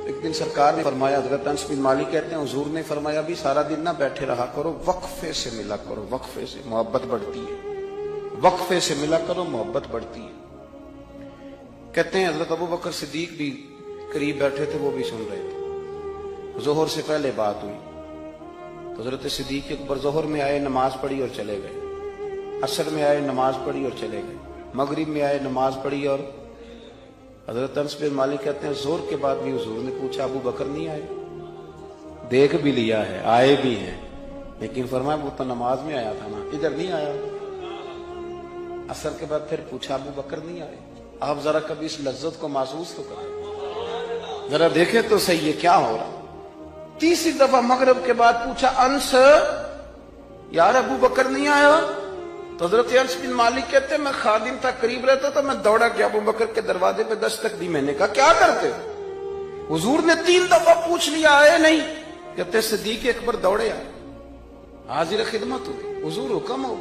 ایک دن سرکار نے فرمایا, حضرت انس بن مالک کہتے ہیں حضور نے فرمایا بھی سارا دن نہ بیٹھے رہا کرو, وقفے سے ملا کرو, وقفے سے محبت بڑھتی ہے, وقفے سے ملا کرو محبت بڑھتی ہے. کہتے ہیں حضرت ابو بکر صدیق بھی قریب بیٹھے تھے, وہ بھی سن رہے تھے. ظہر سے پہلے بات ہوئی تو حضرت صدیق اکبر ظہر میں آئے, نماز پڑھی اور چلے گئے. عصر میں آئے, نماز پڑھی اور چلے گئے. مغرب میں آئے, نماز پڑھی اور حضرت انس بن مالک کہتے ہیں ظہر کے بعد بھی حضور نے پوچھا ابو بکر نہیں آئے؟ دیکھ بھی لیا ہے, آئے بھی ہیں, لیکن فرمایا وہ تو نماز میں آیا تھا نا, ادھر نہیں آیا. عصر کے بعد پھر پوچھا ابو بکر نہیں آئے. آپ ذرا کبھی اس لذت کو محسوس تو کریں, ذرا دیکھیں تو صحیح ہے کیا ہو رہا. تیسری دفعہ مغرب کے بعد پوچھا انس یار ابو بکر نہیں آیا؟ تو حضرت انس بن مالک کہتے ہیں میں خادم تھا, قریب رہتا تو میں دوڑا گیا ابو بکر کے دروازے پہ دستک دی. میں نے کہا کیا کرتے ہو؟ حضور نے 3 دفعہ پوچھ لیا, آئے نہیں. کہتے صدیق اکبر دوڑے آئے, حاضر خدمت ہوئی. حضور حکم ہو.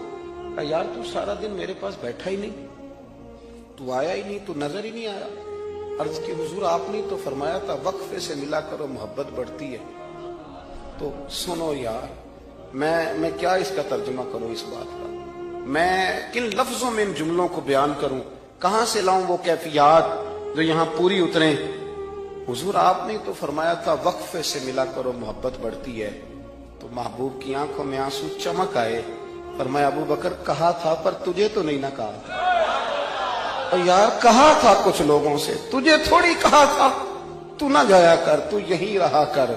کہا یار تو سارا دن میرے پاس بیٹھا ہی نہیں, تو آیا ہی نہیں, تو نظر ہی نہیں آیا. عرض کی حضور آپ نے تو فرمایا تھا وقفے سے ملا کرو محبت بڑھتی ہے. تو سنو یار, میں کیا اس کا ترجمہ کروں اس بات کا, میں کن لفظوں میں ان جملوں کو بیان کروں, کہاں سے لاؤں وہ کیفیات جو یہاں پوری اتریں. حضور آپ نے تو فرمایا تھا وقفے سے ملا کرو محبت بڑھتی ہے. تو محبوب کی آنکھوں میں آنسو چمک آئے. فرمایا ابو بکر کہا تھا پر تجھے تو نہیں نہ کہا تھا. اور یار کہا تھا کچھ لوگوں سے, تجھے تھوڑی کہا تھا تو نہ جایا کر, تو یہی رہا کر,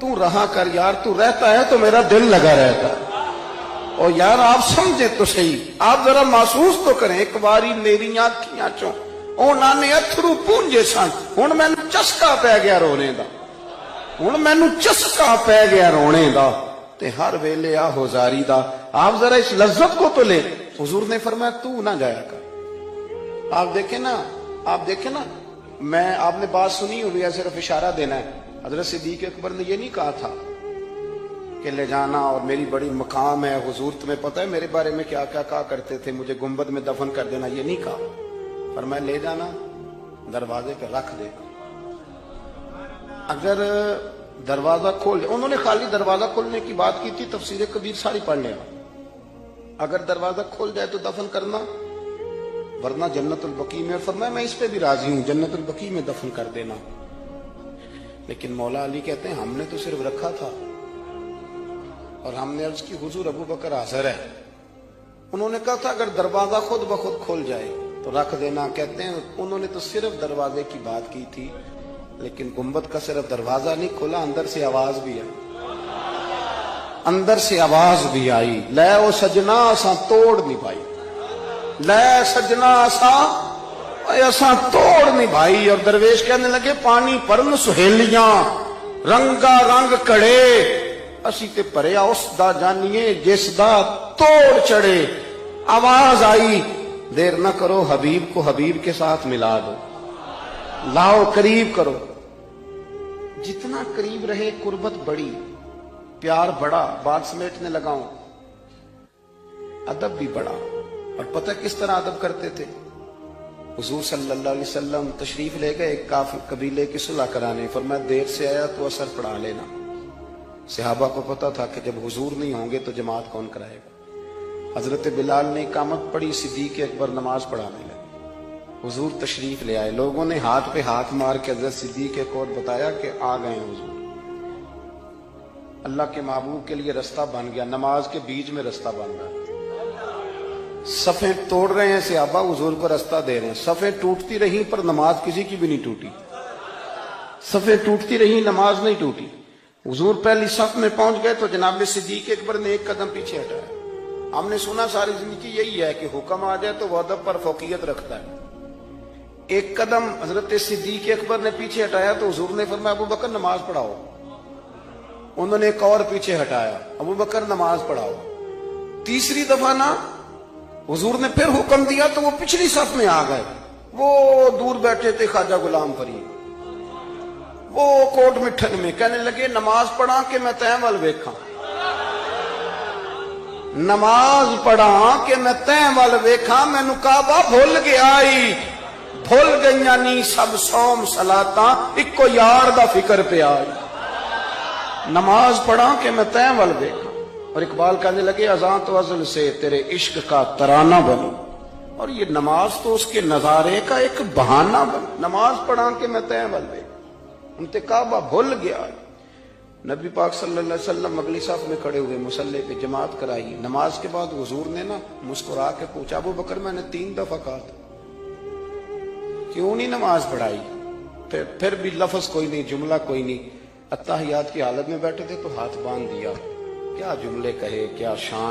تو رہا کر یار, تو رہتا ہے تو میرا دل لگا رہتا ہے. اور یار آپ سمجھے تو صحیح, آپ ذرا محسوس تو کریں. ایک باری میری آنکھیاں چوں اونا نے اتھرو پونجے سن, ہن مینوں چسکا پی گیا رونے دا, ہن مینوں چسکا پی گیا رونے دا, تے ہر ویلے آہو زاری دا. آپ ذرا اس لذت کو تو لیں. حضور نے فرمایا تو نہ جایا کر. آپ دیکھیں نا, میں آپ نے بات سنی ہوئی ہے, صرف اشارہ دینا ہے. حضرت صدیق اکبر نے یہ نہیں کہا تھا کہ لے جانا اور میری بڑی مقام ہے, حضور تمہیں پتہ ہے میرے بارے میں کیا کیا کہا کرتے تھے, مجھے گنبد میں دفن کر دینا, یہ نہیں کہا. پر میں لے جانا, دروازے پہ رکھ دے. اگر دروازہ کھول دے, انہوں نے خالی دروازہ کھولنے کی بات کی تھی, تفسیر کبیر ساری پڑھ لینا. اگر دروازہ کھول جائے تو دفن کرنا, ورنہ جنت البقیع میں. فرمایا میں اس پہ بھی راضی ہوں, جنت البقیع میں دفن کر دینا. لیکن مولا علی کہتے ہیں ہم نے تو صرف رکھا تھا, اور ہم نے عرض کی حضور ابو بکر حاضر ہے. انہوں نے کہا تھا اگر دروازہ خود بخود کھل جائے تو رکھ دینا. کہتے ہیں انہوں نے تو صرف دروازے کی بات کی تھی, لیکن گنبد کا صرف دروازہ نہیں کھلا, اندر سے آواز بھی آئی, اندر سے آواز بھی آئی, لے او سجنا اساں توڑ نہیں پائی, لے سجنا اساں توڑ نہیں بھائی. اور درویش کہنے لگے پانی پرن سہیلیاں رنگا رنگ کڑے, اسی تے پریا اس دا جانیے جس دا توڑ چڑھے. آواز آئی دیر نہ کرو, حبیب کو حبیب کے ساتھ ملا دو, لاؤ قریب کرو. جتنا قریب رہے قربت بڑی, پیار بڑا. بات سمیٹنے لگاؤں, ادب بھی بڑا. اور پتہ کس طرح ادب کرتے تھے؟ حضور صلی اللہ علیہ وسلم تشریف لے گئے ایک کافر قبیلے کی صلح کرانے. فرمایا دیر سے آیا تو اثر پڑھا لینا. صحابہ کو پتا تھا کہ جب حضور نہیں ہوں گے تو جماعت کون کرائے گا. حضرت بلال نے اقامت پڑھی, صدیق اکبر نماز پڑھانے لگے. حضور تشریف لے آئے, لوگوں نے ہاتھ پہ ہاتھ مار کے حضرت صدیق کو بتایا کہ آ گئے حضور. اللہ کے محبوب کے لیے رستہ بن گیا, نماز کے بیچ میں رستہ بن گیا. صفیں توڑ رہے ہیں صحابہ, حضور کو رستہ دے رہے ہیں. صفیں ٹوٹتی رہی پر نماز کسی کی بھی نہیں ٹوٹی. صفیں ٹوٹتی رہی, نماز نہیں ٹوٹی. حضور پہلی صف میں پہنچ گئے تو جناب صدیق اکبر نے ایک قدم پیچھے ہٹایا. ہم نے سنا ساری زندگی یہی ہے کہ حکم آ جائے تو وہ ادب پر فوقیت رکھتا ہے. ایک قدم حضرت صدیق اکبر نے پیچھے ہٹایا تو حضور نے فرمایا ابو بکر نماز پڑھاؤ. انہوں نے ایک اور پیچھے ہٹایا, ابو بکر نماز پڑھاؤ. تیسری دفعہ نا حضور نے پھر حکم دیا تو وہ پچھلی صف میں آ گئے. وہ دور بیٹھے تھے خواجہ غلام فرید, وہ کوٹ مٹھن میں, کہنے لگے نماز پڑھا کہ میں تیں ول ویکھاں, نماز پڑھا کہ میں تیں ول ویکھاں, مینوں کعبہ بھول گیا. بھول گئیاں نی سب سوم سلاتاں اکو یار دا فکر پہ آئی نماز پڑھا کہ میں تیں ول دیکھا اور اقبال کہنے لگے اذان تو ازل سے تیرے عشق کا ترانہ بنو اور یہ نماز تو اس کے نظارے کا ایک بہانہ بنو نماز پڑھا کہ میں تیں ول دیکھا انتے کعبہ بھول گیا نبی پاک صلی اللہ علیہ وسلم اگلی صف میں کھڑے ہوئے مصلی پہ جماعت کرائی نماز کے بعد حضور نے نا مسکرا کے پوچھا ابو بکر میں نے 3 دفعہ کہا تھا کیوں نہیں نماز پڑھائی پھر بھی لفظ کوئی نہیں جملہ کوئی نہیں اتحیات کی حالت میں بیٹھے تھے تو ہاتھ باندھ دیا کیا جملے کہے کیا شان